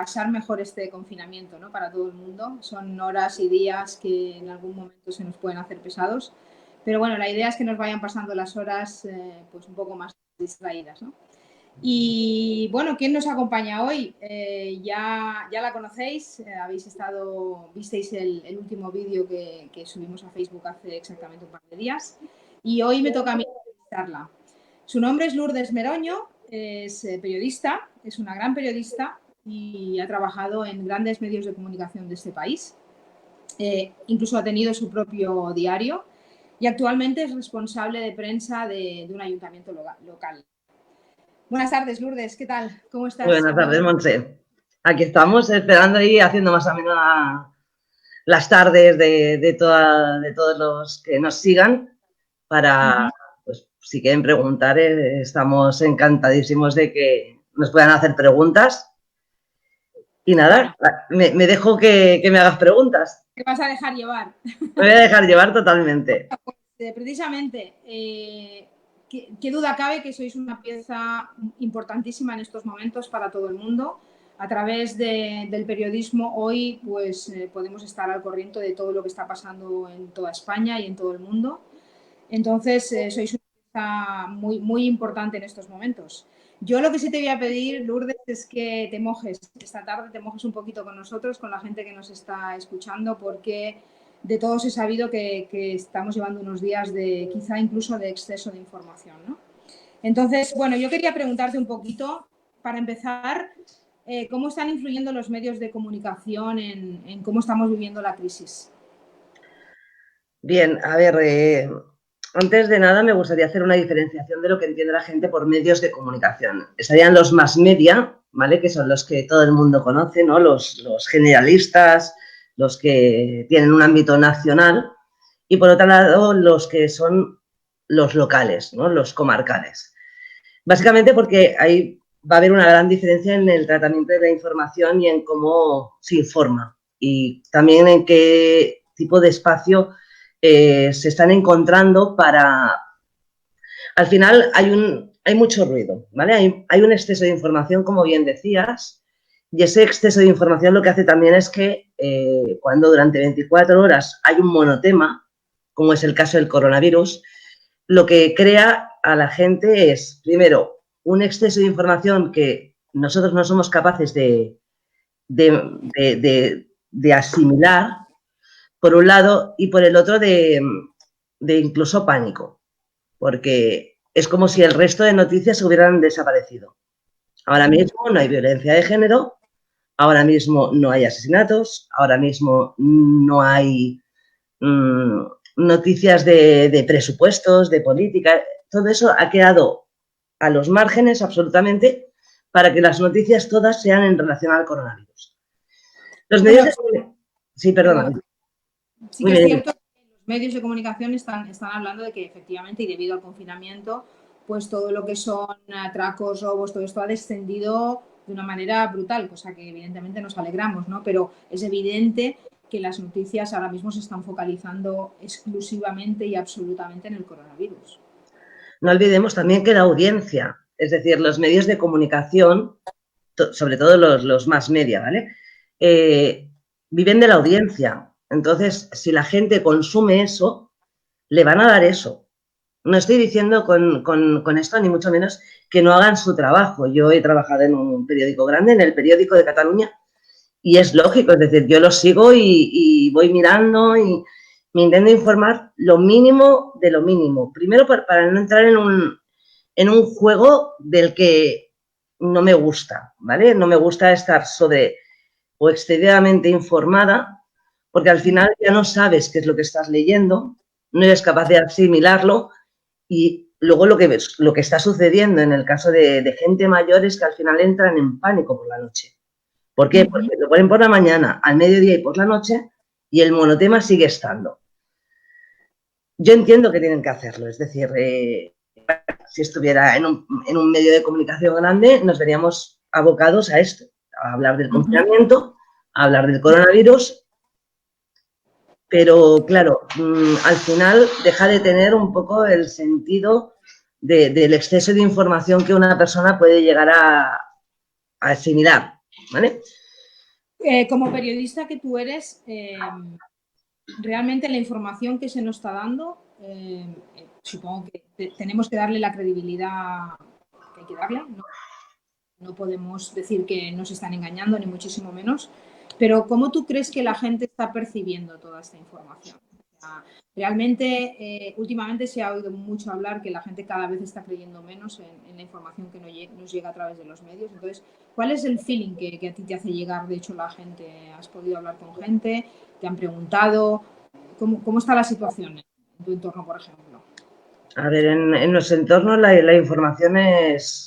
pasar mejor este confinamiento, ¿no? Para todo el mundo. Son horas y días que en algún momento se nos pueden hacer pesados. Pero bueno, la idea es que nos vayan pasando las horas pues un poco más distraídas, ¿no? Y bueno, ¿quién nos acompaña hoy? Ya la conocéis, visteis el último vídeo que subimos a Facebook hace exactamente un par de días y hoy me toca a mí entrevistarla. Su nombre es Lourdes Meroño, es periodista, es una gran periodista y ha trabajado en grandes medios de comunicación de este país. Incluso ha tenido su propio diario y actualmente es responsable de prensa de un ayuntamiento local. Buenas tardes, Lourdes, ¿qué tal? ¿Cómo estás? Buenas tardes, Montse. Aquí estamos esperando y haciendo más o menos las tardes de todos los que nos sigan para, pues, si quieren preguntar, estamos encantadísimos de que nos puedan hacer preguntas. Y nada, me dejo que me hagas preguntas. ¿Te vas a dejar llevar? Me voy a dejar llevar totalmente. Precisamente, ¿qué duda cabe que sois una pieza importantísima en estos momentos para todo el mundo? A través del periodismo hoy pues podemos estar al corriente de todo lo que está pasando en toda España y en todo el mundo. Entonces, sois una pieza muy importante en estos momentos. Yo lo que sí te voy a pedir, Lourdes, es que te mojes esta tarde, te mojes un poquito con nosotros, con la gente que nos está escuchando, porque de todos he sabido que estamos llevando unos días de quizá incluso de exceso de información, ¿no? Entonces, bueno, yo quería preguntarte un poquito, para empezar, ¿cómo están influyendo los medios de comunicación en cómo estamos viviendo la crisis? Bien, a ver, antes de nada me gustaría hacer una diferenciación de lo que entiende la gente por medios de comunicación. Estarían los mass media, ¿vale? Que son los que todo el mundo conoce, ¿no? Los generalistas, los que tienen un ámbito nacional, y por otro lado los que son los locales, ¿no? Los comarcales. Básicamente porque ahí va a haber una gran diferencia en el tratamiento de la información y en cómo se informa y también en qué tipo de espacio se están encontrando para... Al final hay mucho ruido, ¿vale? Hay un exceso de información, como bien decías, y ese exceso de información lo que hace también es que cuando durante 24 horas hay un monotema, como es el caso del coronavirus, lo que crea a la gente es, primero, un exceso de información que nosotros no somos capaces de asimilar, por un lado, y por el otro de incluso pánico, porque es como si el resto de noticias hubieran desaparecido. Ahora mismo no hay violencia de género, ahora mismo no hay asesinatos, ahora mismo no hay noticias de presupuestos, de política, todo eso ha quedado a los márgenes absolutamente para que las noticias todas sean en relación al coronavirus. Los medios de... Sí, perdona. Sí que es cierto que los medios de comunicación están hablando de que efectivamente y debido al confinamiento, pues todo lo que son atracos, robos, todo esto ha descendido de una manera brutal, cosa que evidentemente nos alegramos, ¿no? Pero es evidente que las noticias ahora mismo se están focalizando exclusivamente y absolutamente en el coronavirus. No olvidemos también que la audiencia, es decir, los medios de comunicación, sobre todo los más media, ¿vale? Viven de la audiencia. Entonces, si la gente consume eso, le van a dar eso. No estoy diciendo con esto, ni mucho menos, que no hagan su trabajo. Yo he trabajado en un periódico grande, en el Periódico de Cataluña, y es lógico, es decir, yo lo sigo y voy mirando y me intento informar lo mínimo de lo mínimo. Primero, para no entrar en un juego del que no me gusta, ¿vale? No me gusta estar sobre o excesivamente informada, porque al final ya no sabes qué es lo que estás leyendo, no eres capaz de asimilarlo y luego lo que está sucediendo en el caso de gente mayor es que al final entran en pánico por la noche. ¿Por qué? Porque lo ponen por la mañana, al mediodía y por la noche y el monotema sigue estando. Yo entiendo que tienen que hacerlo, es decir, si estuviera en un medio de comunicación grande, nos veríamos abocados a esto, a hablar del confinamiento, a hablar del coronavirus, pero claro, al final deja de tener un poco el sentido del exceso de información que una persona puede llegar a asimilar, ¿vale? Como periodista que tú eres, realmente la información que se nos está dando, supongo que tenemos que darle la credibilidad que hay que darle, ¿no? No podemos decir que nos están engañando, ni muchísimo menos, pero ¿cómo tú crees que la gente está percibiendo toda esta información? O sea, realmente, últimamente se ha oído mucho hablar que la gente cada vez está creyendo menos en la información que nos llega a través de los medios. Entonces, ¿cuál es el feeling que a ti te hace llegar, de hecho, la gente? ¿Has podido hablar con gente? ¿Te han preguntado? ¿Cómo está la situación en tu entorno, por ejemplo? A ver, en nuestro entorno la información es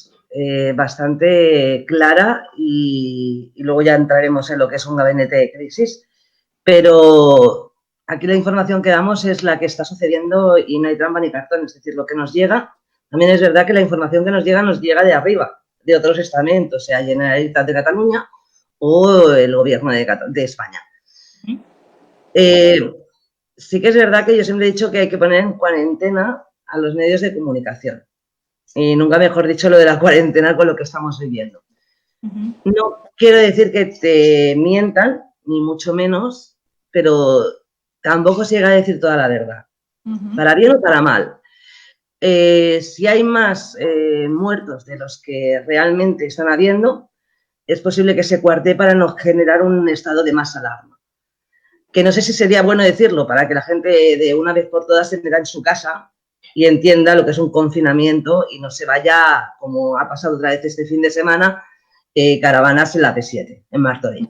bastante clara y luego ya entraremos en lo que es un gabinete de crisis, pero aquí la información que damos es la que está sucediendo y no hay trampa ni cartón, es decir, lo que nos llega. También es verdad que la información que nos llega de arriba, de otros estamentos, sea Generalitat de Cataluña o el gobierno de España. Sí que es verdad que yo siempre he dicho que hay que poner en cuarentena a los medios de comunicación. Y nunca mejor dicho lo de la cuarentena con lo que estamos viviendo. No quiero decir que te mientan, ni mucho menos, pero tampoco se llega a decir toda la verdad. Para bien o para mal. Si hay más muertos de los que realmente están habiendo, es posible que se cuarte para no generar un estado de más alarma. Que no sé si sería bueno decirlo para que la gente de una vez por todas se meta en su casa y entienda lo que es un confinamiento y no se vaya, como ha pasado otra vez este fin de semana, caravanas en la P7, en Martorell.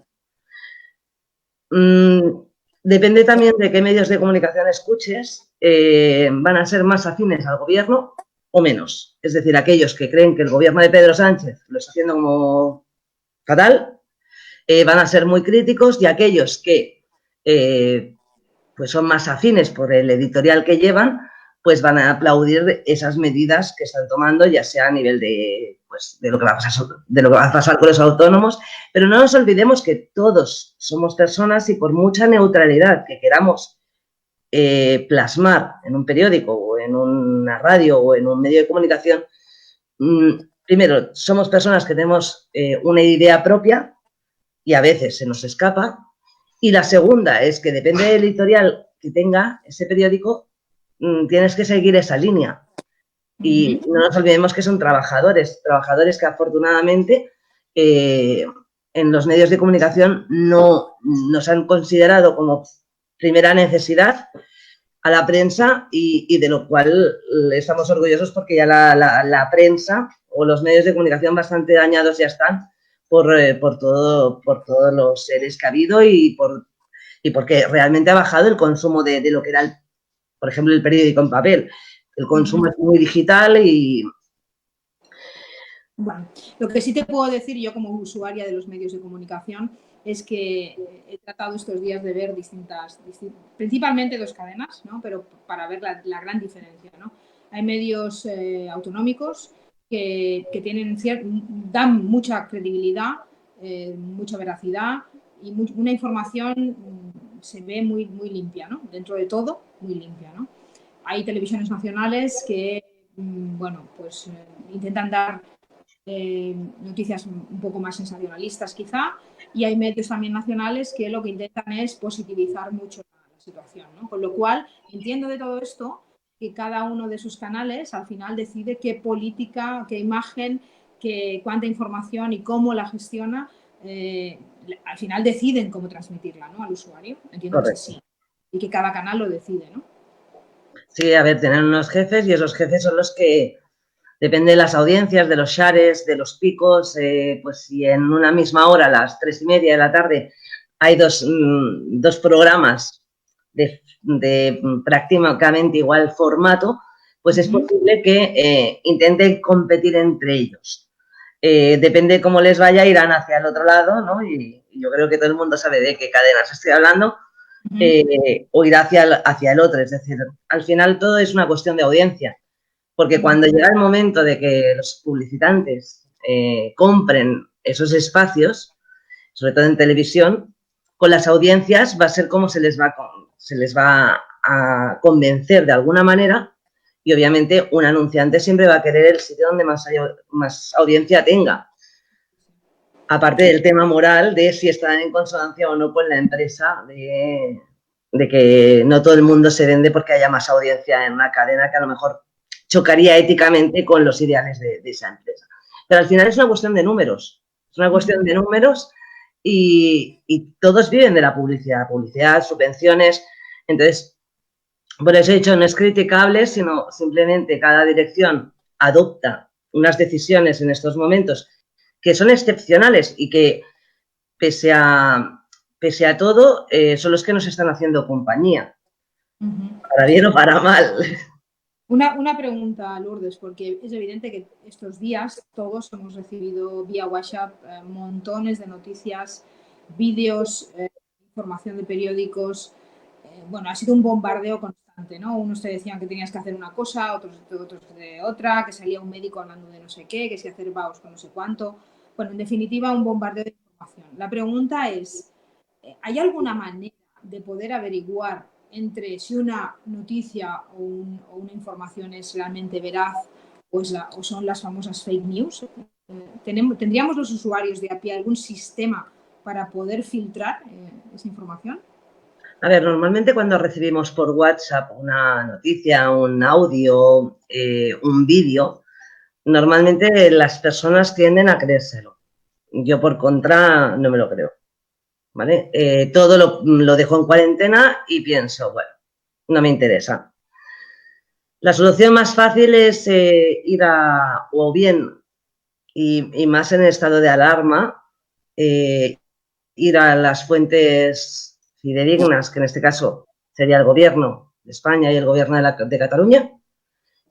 Depende también de qué medios de comunicación escuches, van a ser más afines al gobierno o menos. Es decir, aquellos que creen que el gobierno de Pedro Sánchez lo está haciendo como fatal, van a ser muy críticos, y aquellos que pues son más afines por el editorial que llevan, pues van a aplaudir esas medidas que están tomando, ya sea a nivel de, pues, de lo que va a pasar con los autónomos. Pero no nos olvidemos que todos somos personas y por mucha neutralidad que queramos plasmar en un periódico o en una radio o en un medio de comunicación, primero, somos personas que tenemos una idea propia y a veces se nos escapa. Y la segunda es que depende del editorial que tenga ese periódico, tienes que seguir esa línea. Y no nos olvidemos que son trabajadores que afortunadamente en los medios de comunicación no nos han considerado como primera necesidad a la prensa, y de lo cual estamos orgullosos, porque ya la prensa o los medios de comunicación bastante dañados ya están por todos los seres que ha habido y porque realmente ha bajado el consumo de lo que era, por ejemplo, el periódico en papel. El consumo es muy digital y... Bueno, lo que sí te puedo decir yo como usuaria de los medios de comunicación es que he tratado estos días de ver principalmente dos cadenas, ¿no? Pero para ver la gran diferencia, ¿no? Hay medios autonómicos que dan mucha credibilidad, mucha veracidad y una información se ve muy, muy limpia, ¿no? Dentro de todo, muy limpia, ¿no? Hay televisiones nacionales que, bueno, pues intentan dar noticias un poco más sensacionalistas quizá, y hay medios también nacionales que lo que intentan es positivizar mucho la situación, ¿no? Con lo cual entiendo de todo esto que cada uno de sus canales al final decide qué política, qué imagen, cuánta información y cómo la gestiona. Al final deciden cómo transmitirla, ¿no?, al usuario. Entiendo que es así y que cada canal lo decide, ¿no? Sí, a ver, tienen unos jefes y esos jefes son los que, depende de las audiencias, de los shares, de los picos, pues si en una misma hora, a las 3:30 de la tarde, hay dos programas de prácticamente igual formato, pues es posible que intenten competir entre ellos. Depende de cómo les vaya, irán hacia el otro lado, ¿no? Y yo creo que todo el mundo sabe de qué cadenas estoy hablando, o irá hacia el otro. Es decir, al final todo es una cuestión de audiencia. Porque cuando llega el momento de que los publicitantes compren esos espacios, sobre todo en televisión, con las audiencias va a ser como se les va a convencer de alguna manera, y obviamente un anunciante siempre va a querer el sitio donde más audiencia tenga. Aparte del tema moral de si están en consonancia o no con la empresa, de que no todo el mundo se vende porque haya más audiencia en una cadena que a lo mejor chocaría éticamente con los ideales de esa empresa. Pero al final es una cuestión de números. Es una cuestión de números y todos viven de la publicidad, subvenciones. Entonces, por eso he dicho, no es criticable, sino simplemente cada dirección adopta unas decisiones en estos momentos que son excepcionales y que, pese a todo, son los que nos están haciendo compañía, para bien o para mal. Una pregunta, Lourdes, porque es evidente que estos días todos hemos recibido vía WhatsApp montones de noticias, vídeos, información de periódicos. Bueno, ha sido un bombardeo constante, ¿no? Unos te decían que tenías que hacer una cosa, otros de otra, que salía un médico hablando de no sé qué, que si hacer vaos con no sé cuánto. Bueno, en definitiva, un bombardeo de información. La pregunta es, ¿hay alguna manera de poder averiguar entre si una noticia o una información es realmente veraz o son las famosas fake news? ¿Tendríamos los usuarios de a pie algún sistema para poder filtrar esa información? A ver, normalmente cuando recibimos por WhatsApp una noticia, un audio, un vídeo, normalmente las personas tienden a creérselo. Yo, por contra, no me lo creo. ¿Vale? Todo lo dejo en cuarentena y pienso, bueno, no me interesa. La solución más fácil es ir o bien, y más en estado de alarma, ir a las fuentes fidedignas, que en este caso sería el gobierno de España y el gobierno de Cataluña,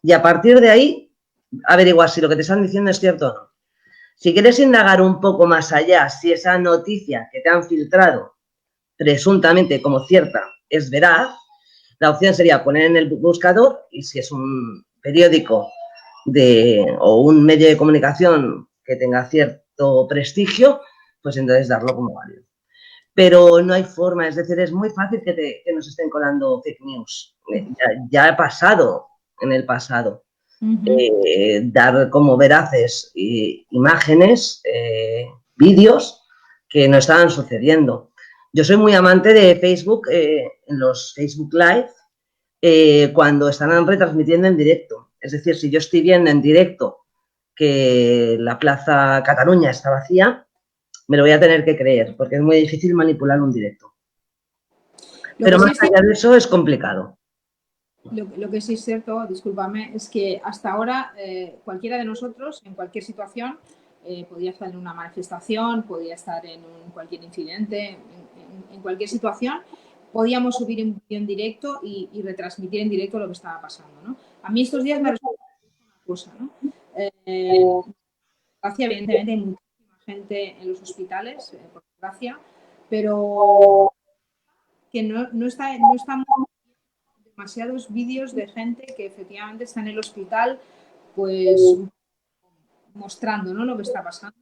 y a partir de ahí averiguar si lo que te están diciendo es cierto o no. Si quieres indagar un poco más allá, si esa noticia que te han filtrado presuntamente como cierta es veraz, la opción sería poner en el buscador y si es un periódico o un medio de comunicación que tenga cierto prestigio, pues entonces darlo como válido. Pero no hay forma, es decir, es muy fácil que nos estén colando fake news. Ya ha pasado en el pasado. Dar como veraces imágenes, vídeos que no estaban sucediendo. Yo soy muy amante de Facebook, en los Facebook Live, cuando están retransmitiendo en directo. Es decir, si yo estoy viendo en directo que la Plaza Cataluña está vacía, me lo voy a tener que creer, porque es muy difícil manipular un directo. Pero más allá de eso es complicado. Lo que sí es cierto, discúlpame, es que hasta ahora cualquiera de nosotros, en cualquier situación, podía estar en una manifestación, podía estar en cualquier incidente, en cualquier situación, podíamos subir un vídeo en directo y retransmitir en directo lo que estaba pasando, ¿no? A mí estos días me ha resultado una cosa, ¿no? Gracias, evidentemente, hay muchísima gente en los hospitales, por desgracia, pero que no estamos demasiados vídeos de gente que efectivamente está en el hospital, pues mostrando, ¿no?, lo que está pasando.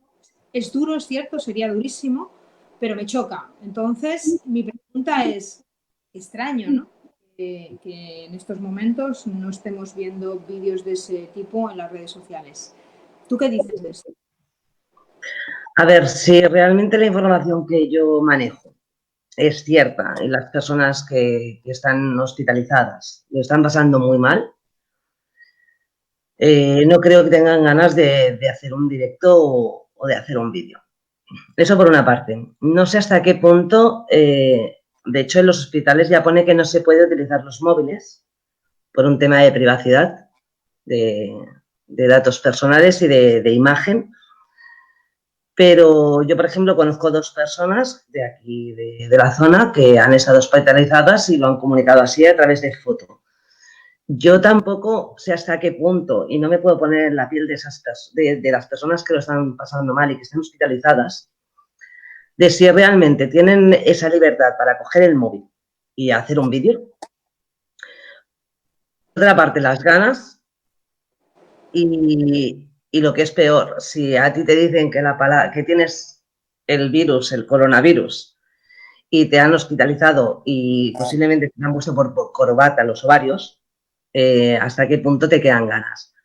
Es duro, es cierto, sería durísimo, pero me choca. Entonces, mi pregunta es, extraño, ¿no? Que en estos momentos no estemos viendo vídeos de ese tipo en las redes sociales. ¿Tú qué dices de esto? A ver, si realmente la información que yo manejo es cierta y las personas que están hospitalizadas lo están pasando muy mal, no creo que tengan ganas de hacer un directo o de hacer un vídeo. Eso por una parte. No sé hasta qué punto, de hecho en los hospitales ya pone que no se puede utilizar los móviles por un tema de privacidad, de datos personales y de imagen. Pero yo, por ejemplo, conozco 2 personas de aquí, de la zona, que han estado hospitalizadas y lo han comunicado así a través de foto. Yo tampoco sé hasta qué punto, y no me puedo poner en la piel de las personas que lo están pasando mal y que están hospitalizadas, de si realmente tienen esa libertad para coger el móvil y hacer un vídeo. Por otra parte, las ganas y lo que es peor, si a ti te dicen que tienes el virus, el coronavirus, y te han hospitalizado y posiblemente te han puesto por corbata los ovarios, ¿hasta qué punto te quedan ganas?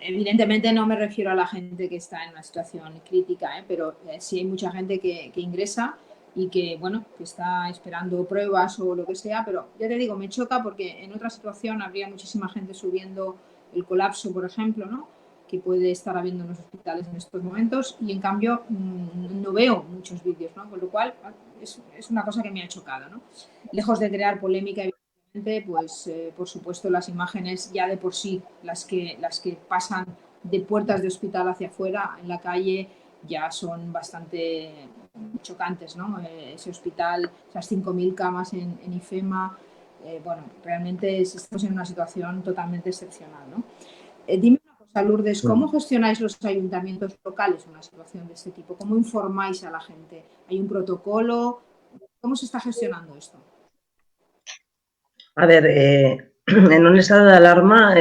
Evidentemente no me refiero a la gente que está en una situación crítica, pero sí hay mucha gente que ingresa y que, bueno, que está esperando pruebas o lo que sea, pero ya te digo, me choca porque en otra situación habría muchísima gente subiendo el colapso, por ejemplo, ¿no? Que puede estar habiendo en los hospitales en estos momentos y en cambio no veo muchos vídeos, ¿no? Con lo cual es una cosa que me ha chocado, ¿no? Lejos de crear polémica, pues por supuesto las imágenes ya de por sí, las que pasan de puertas de hospital hacia afuera en la calle ya son bastante chocantes, ¿no? Ese hospital, esas 5.000 camas en IFEMA, bueno, realmente estamos en una situación totalmente excepcional, ¿no? Dime una cosa, Lourdes, ¿cómo gestionáis los ayuntamientos locales una situación de este tipo? ¿Cómo informáis a la gente? ¿Hay un protocolo? ¿Cómo se está gestionando esto? A ver, en un estado de alarma,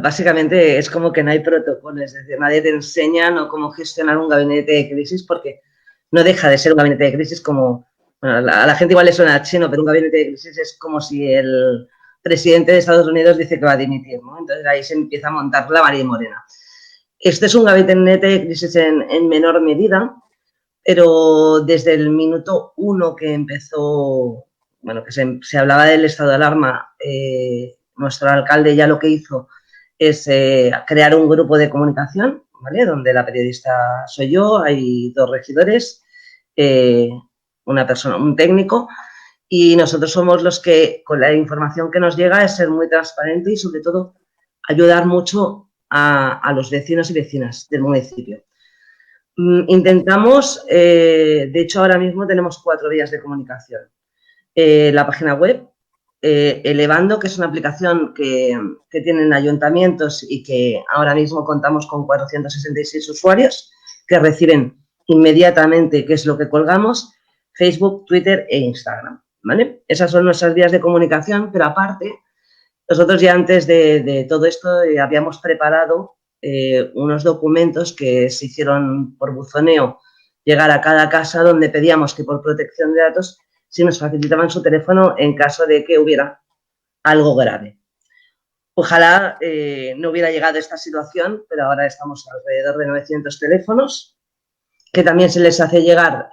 básicamente es como que no hay protocolo, es decir, nadie te enseña no cómo gestionar un gabinete de crisis porque no deja de ser un gabinete de crisis como, bueno, a la gente igual le suena chino, pero un gabinete de crisis es como si el presidente de Estados Unidos dice que va a dimitir, ¿no? Entonces ahí se empieza a montar la María Morena. Este es un gabinete de crisis en menor medida, pero desde el minuto uno que empezó, bueno, que se hablaba del estado de alarma, nuestro alcalde ya lo que hizo es crear un grupo de comunicación, ¿vale? Donde la periodista soy yo, hay 2 regidores, una persona, un técnico, y nosotros somos los que, con la información que nos llega, es ser muy transparente y, sobre todo, ayudar mucho a los vecinos y vecinas del municipio. Intentamos, de hecho, ahora mismo tenemos 4 vías de comunicación. La página web, Elevando, que es una aplicación que tienen ayuntamientos y que ahora mismo contamos con 466 usuarios que reciben inmediatamente qué es lo que colgamos, Facebook, Twitter e Instagram, ¿vale? Esas son nuestras vías de comunicación, pero aparte, nosotros ya antes de todo esto habíamos preparado unos documentos que se hicieron por buzoneo llegar a cada casa donde pedíamos que por protección de datos si nos facilitaban su teléfono en caso de que hubiera algo grave. Ojalá no hubiera llegado esta situación, pero ahora estamos alrededor de 900 teléfonos que también se les hace llegar,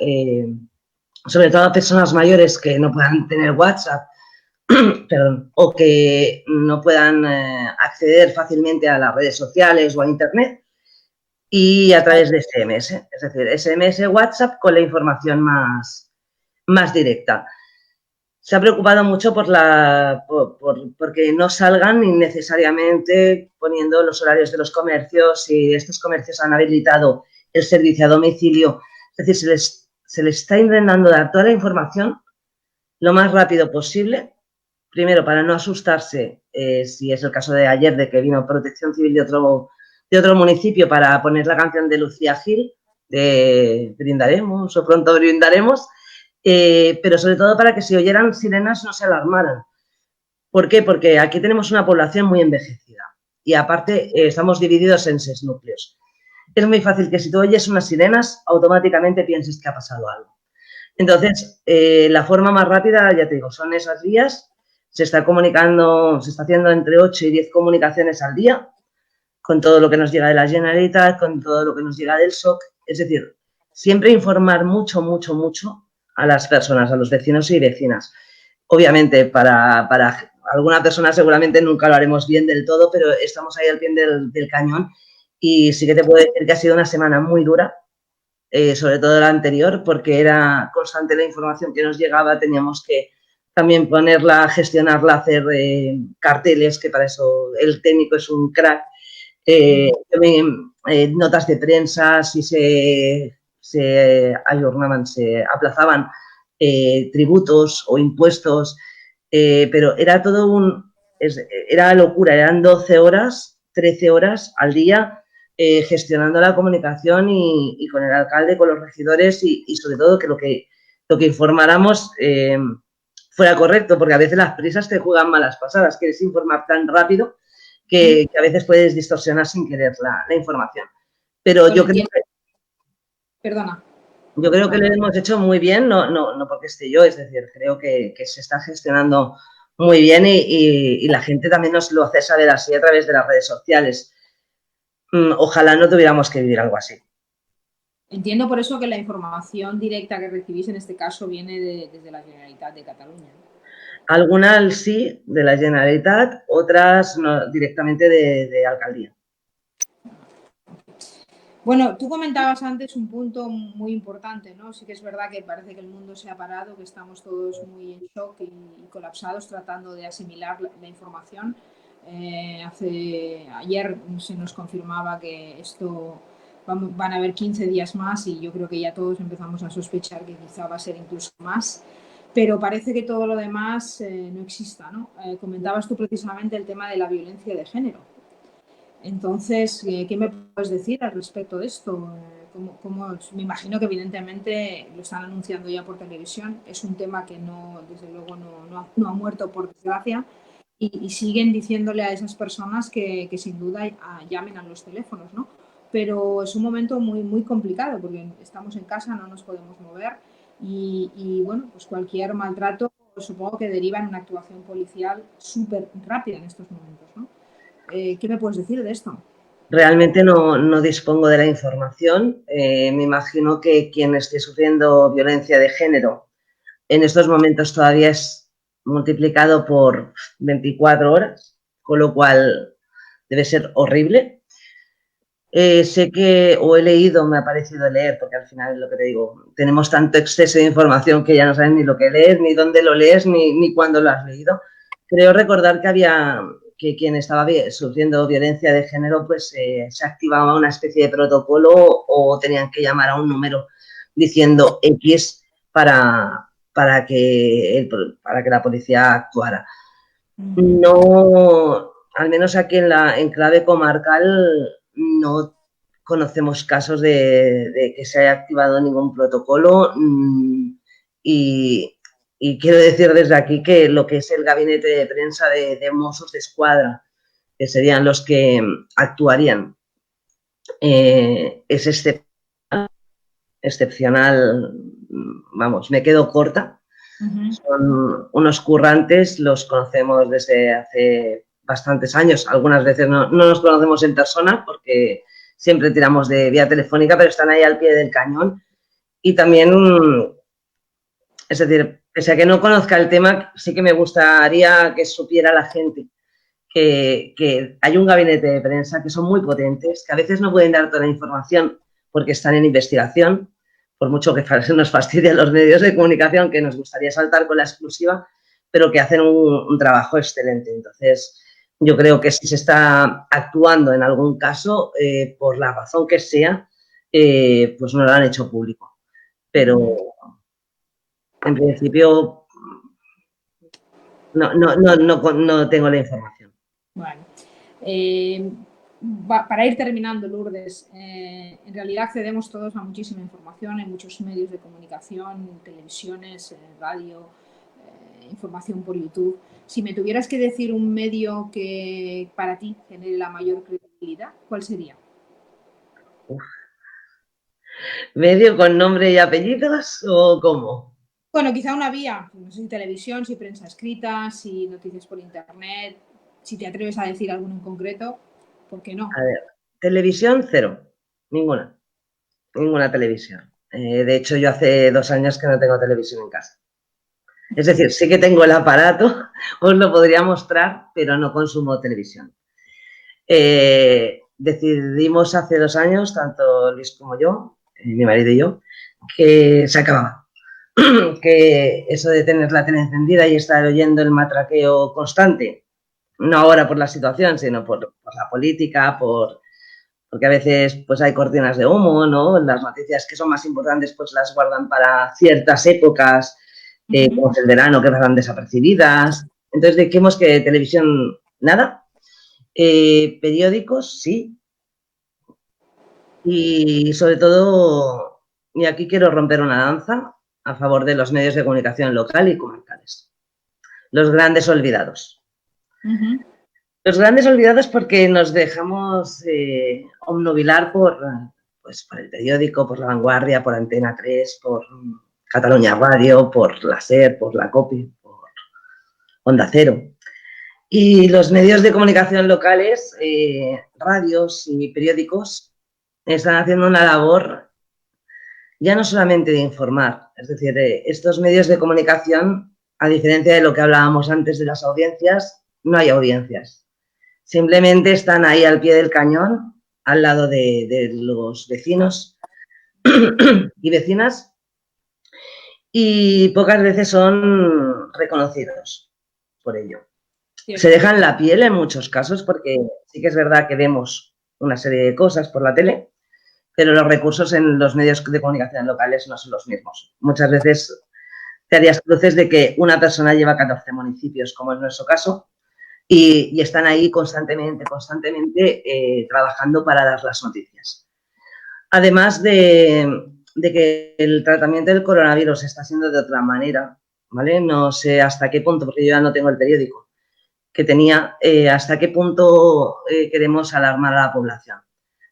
sobre todo a personas mayores que no puedan tener WhatsApp, perdón, o que no puedan acceder fácilmente a las redes sociales o a Internet, y a través de SMS, es decir, SMS, WhatsApp con la información más directa. Se ha preocupado mucho porque no salgan innecesariamente poniendo los horarios de los comercios, y estos comercios han habilitado el servicio a domicilio. Es decir, se les está intentando dar toda la información lo más rápido posible. Primero, para no asustarse, si es el caso de ayer, de que vino Protección Civil de otro municipio para poner la canción de Lucía Gil, de Brindaremos o Pronto Brindaremos, pero sobre todo para que si oyeran sirenas no se alarmaran. ¿Por qué? Porque aquí tenemos una población muy envejecida y aparte estamos divididos en 6 núcleos. Es muy fácil que si tú oyes unas sirenas, automáticamente pienses que ha pasado algo. Entonces, la forma más rápida, ya te digo, son esas vías. Se está comunicando, se está haciendo entre 8 y 10 comunicaciones al día, con todo lo que nos llega de la Generalitat, con todo lo que nos llega del SOC. Es decir, siempre informar mucho, mucho, mucho a las personas, a los vecinos y vecinas. Obviamente, para alguna persona seguramente nunca lo haremos bien del todo, pero estamos ahí al pie del cañón, y sí que te puedo decir que ha sido una semana muy dura, sobre todo la anterior, porque era constante la información que nos llegaba, teníamos que también ponerla, gestionarla, hacer carteles, que para eso el técnico es un crack, notas de prensa, si se ayornaban, se aplazaban tributos o impuestos, pero era todo era locura, eran 12 horas, 13 horas al día, gestionando la comunicación y con el alcalde, con los regidores y sobre todo que lo que informáramos fuera correcto, porque a veces las prisas te juegan malas pasadas, quieres informar tan rápido que a veces puedes distorsionar sin querer la información. Pero yo creo que... Perdona. Yo creo que lo hemos hecho muy bien, no porque esté yo, es decir, creo que se está gestionando muy bien y la gente también nos lo hace saber así a través de las redes sociales. Ojalá no tuviéramos que vivir algo así. Entiendo por eso que la información directa que recibís en este caso viene desde la Generalitat de Cataluña. Algunas sí, de la Generalitat, otras no, directamente de alcaldía. Bueno, tú comentabas antes un punto muy importante, ¿no? Sí que es verdad que parece que el mundo se ha parado, que estamos todos muy en shock y colapsados tratando de asimilar la información. Ayer se nos confirmaba que esto van a haber 15 días más y yo creo que ya todos empezamos a sospechar que quizá va a ser incluso más, pero parece que todo lo demás no exista, ¿no? Comentabas tú precisamente el tema de la violencia de género. Entonces, ¿qué me puedes decir al respecto de esto? Me imagino que evidentemente lo están anunciando ya por televisión. Es un tema que no, desde luego no ha muerto por desgracia y siguen diciéndole a esas personas que sin duda llamen a los teléfonos, ¿no? Pero es un momento muy complicado porque estamos en casa, no nos podemos mover y bueno, pues cualquier maltrato supongo que deriva en una actuación policial súper rápida en estos momentos, ¿no? ¿Qué me puedes decir de esto? Realmente no dispongo de la información. Me imagino que quien esté sufriendo violencia de género en estos momentos todavía es multiplicado por 24 horas, con lo cual debe ser horrible. Sé que, o he leído, me ha parecido leer, porque al final es lo que te digo, tenemos tanto exceso de información que ya no sabes ni lo que lees, ni dónde lo lees, ni cuándo lo has leído. Creo recordar que quien estaba sufriendo violencia de género, pues se activaba una especie de protocolo o tenían que llamar a un número diciendo X para que la policía actuara. No, al menos aquí en clave comarcal, no conocemos casos de que se haya activado ningún protocolo y quiero decir desde aquí que lo que es el gabinete de prensa de Mossos de Escuadra, que serían los que actuarían, es excepcional, vamos, me quedo corta. Son unos currantes, los conocemos desde hace bastantes años. Algunas veces no nos conocemos en persona porque siempre tiramos de vía telefónica, pero están ahí al pie del cañón. Y también, es decir, pese a que no conozca el tema, sí que me gustaría que supiera la gente que hay un gabinete de prensa que son muy potentes, que a veces no pueden dar toda la información porque están en investigación, por mucho que nos fastidien los medios de comunicación, que nos gustaría saltar con la exclusiva, pero que hacen un trabajo excelente. Entonces, yo creo que si se está actuando en algún caso, por la razón que sea, pues no lo han hecho público. Pero, en principio, no tengo la información. Bueno, para ir terminando, Lourdes, en realidad accedemos todos a muchísima información en muchos medios de comunicación, televisiones, radio, información por YouTube. Si me tuvieras que decir un medio que para ti genere la mayor credibilidad, ¿cuál sería? Uf. ¿Medio con nombre y apellidos o cómo? Bueno, quizá una vía, no sé si televisión, si prensa escrita, si noticias por internet, si te atreves a decir alguno en concreto, ¿por qué no? A ver, televisión, cero. Ninguna. Ninguna televisión. De hecho, yo hace 2 años que no tengo televisión en casa. Es decir, sí que tengo el aparato, os lo podría mostrar, pero no consumo televisión. Decidimos hace 2 años, tanto Luis como yo, mi marido y yo, que se acababa. Que eso de tener la tele encendida y estar oyendo el matraqueo constante, no ahora por la situación, sino por la política, porque a veces pues hay cortinas de humo, ¿no? Las noticias que son más importantes pues las guardan para ciertas épocas, como es el verano, que pasan desapercibidas. Entonces, dijimos que televisión, nada. Periódicos, sí. Y sobre todo, y aquí quiero romper una lanza a favor de los medios de comunicación local y comarcales. Los grandes olvidados. Los grandes olvidados porque nos dejamos obnubilar por el periódico, por La Vanguardia, por Antena 3, por Cataluña Radio, por la SER, por la COPE, Onda Cero. Y los medios de comunicación locales, radios y periódicos, están haciendo una labor ya no solamente de informar, es decir, estos medios de comunicación, a diferencia de lo que hablábamos antes de las audiencias, no hay audiencias. Simplemente están ahí al pie del cañón, al lado de los vecinos y vecinas, y pocas veces son reconocidos por ello. Se dejan la piel en muchos casos porque sí que es verdad que vemos una serie de cosas por la tele, pero los recursos en los medios de comunicación locales no son los mismos. Muchas veces te harías cruces de que una persona lleva 14 municipios, como es nuestro caso, y están ahí constantemente trabajando para dar las noticias. Además de que el tratamiento del coronavirus se está haciendo de otra manera, ¿vale? No sé hasta qué punto, porque yo ya no tengo el periódico que tenía, hasta qué punto queremos alarmar a la población.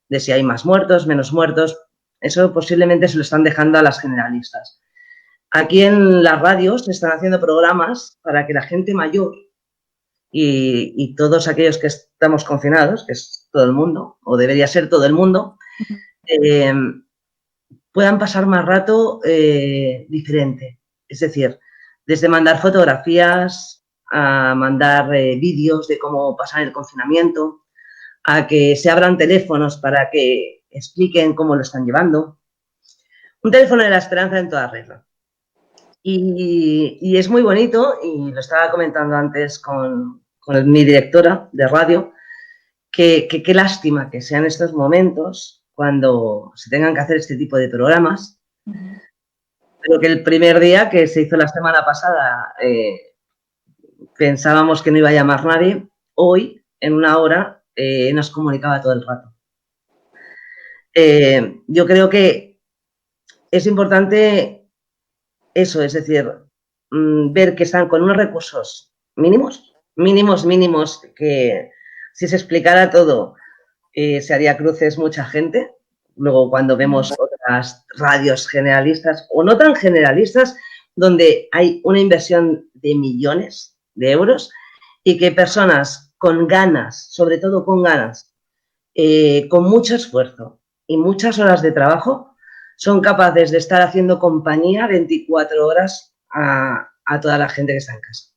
De si hay más muertos, menos muertos, eso posiblemente se lo están dejando a las generalistas. Aquí en las radios se están haciendo programas para que la gente mayor y todos aquellos que estamos confinados, que es todo el mundo, o debería ser todo el mundo, puedan pasar más rato diferente. Es decir, desde mandar fotografías a mandar vídeos de cómo pasar el confinamiento, a que se abran teléfonos para que expliquen cómo lo están llevando. Un teléfono de la esperanza en toda regla. Y es muy bonito, y lo estaba comentando antes con mi directora de radio, que qué lástima que sean estos momentos cuando se tengan que hacer este tipo de programas, pero que el primer día que se hizo la semana pasada pensábamos que no iba a llamar nadie, hoy, en una hora, nos comunicaba todo el rato. Yo creo que es importante eso, es decir, ver que están con unos recursos mínimos, que si se explicara todo se haría cruces mucha gente. Luego cuando vemos otras radios generalistas o no tan generalistas, donde hay una inversión de millones de euros y que personas con ganas, sobre todo con ganas, con mucho esfuerzo y muchas horas de trabajo, son capaces de estar haciendo compañía 24 horas a toda la gente que está en casa.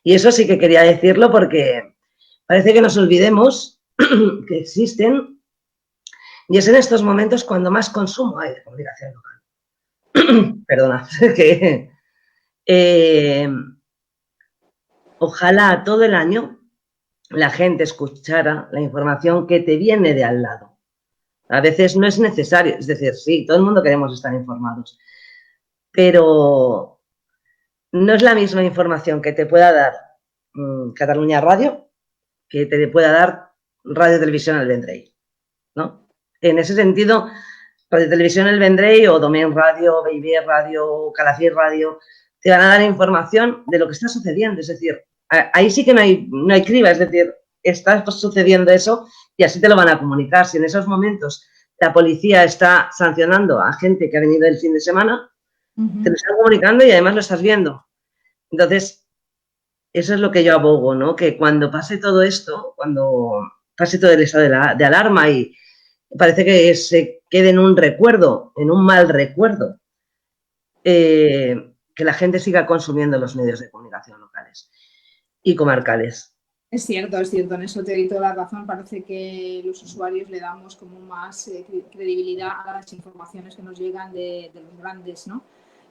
Y eso sí que quería decirlo porque parece que nos olvidemos que existen y es en estos momentos cuando más consumo hay de comunicación local. Perdona, que ojalá todo el año la gente escuchara la información que te viene de al lado. A veces no es necesario, es decir, sí, todo el mundo queremos estar informados, pero no es la misma información que te pueda dar Cataluña Radio que te pueda dar Radio Televisión El Vendrell, ¿no? En ese sentido, Radio Televisión El Vendrell o Domain Radio, Baby Radio, Calafell Radio, te van a dar información de lo que está sucediendo, es decir, ahí sí que no hay criba, es decir, está sucediendo eso y así te lo van a comunicar. Si en esos momentos la policía está sancionando a gente que ha venido el fin de semana, te lo están comunicando y además lo estás viendo. Entonces, eso es lo que yo abogo, ¿no? Que cuando pase todo esto, cuando pase todo el estado de alarma y parece que se quede en un recuerdo, en un mal recuerdo, que la gente siga consumiendo los medios de comunicación locales y comarcales. Es cierto, en eso te doy toda la razón. Parece que los usuarios le damos como más credibilidad a las informaciones que nos llegan de los grandes, ¿no?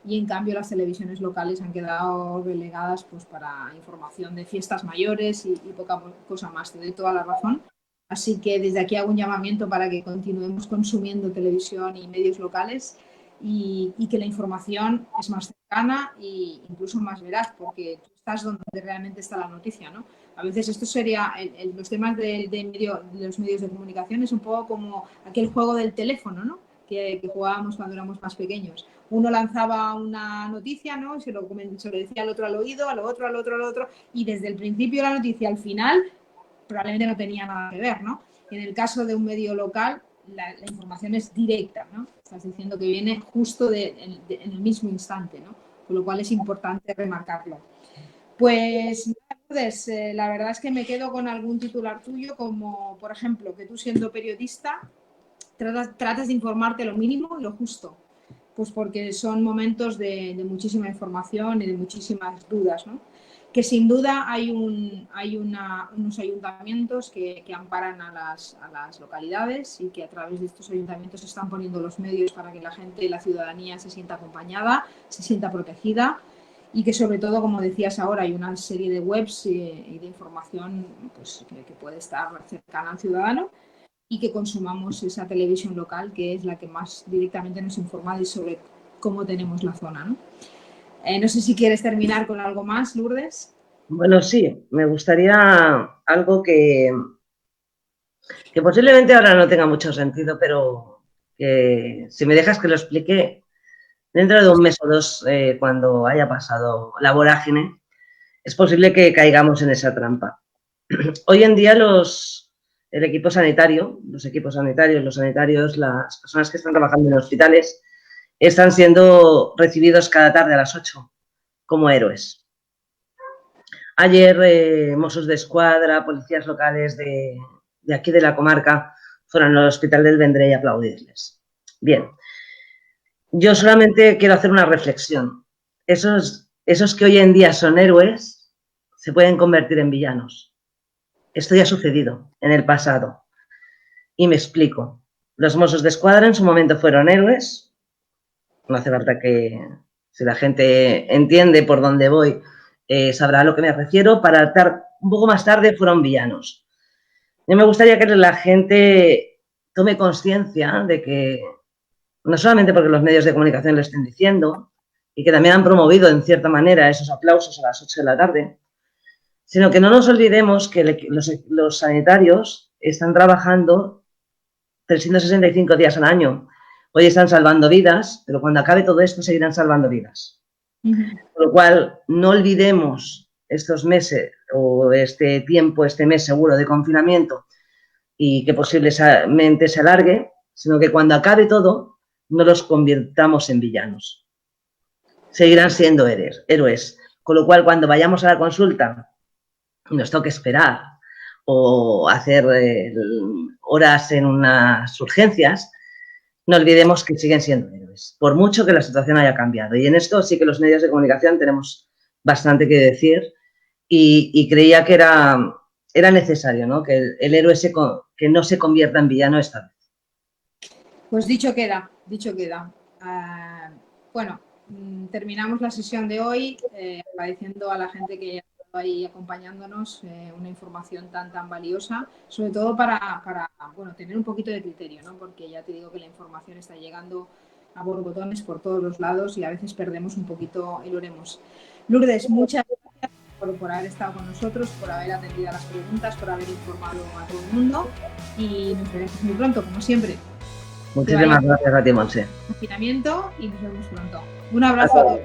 Y en cambio las televisiones locales han quedado relegadas pues para información de fiestas mayores y poca cosa más. Te doy toda la razón. Así que desde aquí hago un llamamiento para que continuemos consumiendo televisión y medios locales y que la información es más cercana e incluso más veraz, porque tú estás donde realmente está la noticia, ¿no? A veces esto sería, los temas de los medios de comunicación es un poco como aquel juego del teléfono, ¿no? Que jugábamos cuando éramos más pequeños. Uno lanzaba una noticia, ¿no? Se lo decía al otro al oído, al otro, al otro, al otro, y desde el principio de la noticia al final probablemente no tenía nada que ver, ¿no? En el caso de un medio local, la información es directa, ¿no? Estás diciendo que viene justo en el mismo instante, ¿no? Con lo cual es importante remarcarlo. Pues, Lourdes, la verdad es que me quedo con algún titular tuyo, como por ejemplo, que tú siendo periodista tratas de informarte lo mínimo y lo justo, pues porque son momentos de muchísima información y de muchísimas dudas, ¿no? Que sin duda hay unos ayuntamientos que amparan a las localidades y que a través de estos ayuntamientos se están poniendo los medios para que la gente, la ciudadanía se sienta acompañada, se sienta protegida y que sobre todo, como decías ahora, hay una serie de webs y de información pues, que puede estar cercana al ciudadano y que consumamos esa televisión local que es la que más directamente nos informa sobre cómo tenemos la zona, ¿no? No sé si quieres terminar con algo más, Lourdes. Bueno, sí, me gustaría algo que posiblemente ahora no tenga mucho sentido, pero que si me dejas que lo explique dentro de un mes o dos, cuando haya pasado la vorágine, es posible que caigamos en esa trampa. Hoy en día el equipo sanitario, los equipos sanitarios, los sanitarios, las personas que están trabajando en hospitales, están siendo recibidos cada tarde a las 8 como héroes. Ayer, Mossos de Escuadra, policías locales de aquí de la comarca, fueron al Hospital del Vendrell a aplaudirles. Bien, yo solamente quiero hacer una reflexión. Esos que hoy en día son héroes se pueden convertir en villanos. Esto ya ha sucedido en el pasado. Y me explico. Los Mossos de Escuadra en su momento fueron héroes. No hace falta que, si la gente entiende por dónde voy, sabrá a lo que me refiero. Para estar un poco más tarde fueron villanos. Yo me gustaría que la gente tome conciencia de que, no solamente porque los medios de comunicación lo estén diciendo y que también han promovido en cierta manera esos aplausos a las 8 de la tarde, sino que no nos olvidemos que los sanitarios están trabajando 365 días al año. Hoy están salvando vidas, pero cuando acabe todo esto seguirán salvando vidas. Por lo cual, no olvidemos estos meses o este tiempo, este mes seguro de confinamiento y que posiblemente se alargue, sino que cuando acabe todo no los convirtamos en villanos. Seguirán siendo héroes. Con lo cual, cuando vayamos a la consulta y nos toque esperar o hacer horas en unas urgencias, no olvidemos que siguen siendo héroes, por mucho que la situación haya cambiado. Y en esto sí que los medios de comunicación tenemos bastante que decir y creía que era necesario, ¿no? Que el héroe que no se convierta en villano esta vez. Pues dicho queda, dicho queda. Bueno, terminamos la sesión de hoy agradeciendo a la gente que ha estado ahí acompañándonos, una información tan valiosa, sobre todo para bueno, tener un poquito de criterio, ¿no? Porque ya te digo que la información está llegando a borbotones por todos los lados y a veces perdemos un poquito el oremos. Lourdes, muchas gracias por haber estado con nosotros, por haber atendido a las preguntas, por haber informado a todo el mundo y nos veremos muy pronto, como siempre. Muchísimas gracias a ti, Monse. Confinamiento y nos vemos pronto. Un abrazo a todos.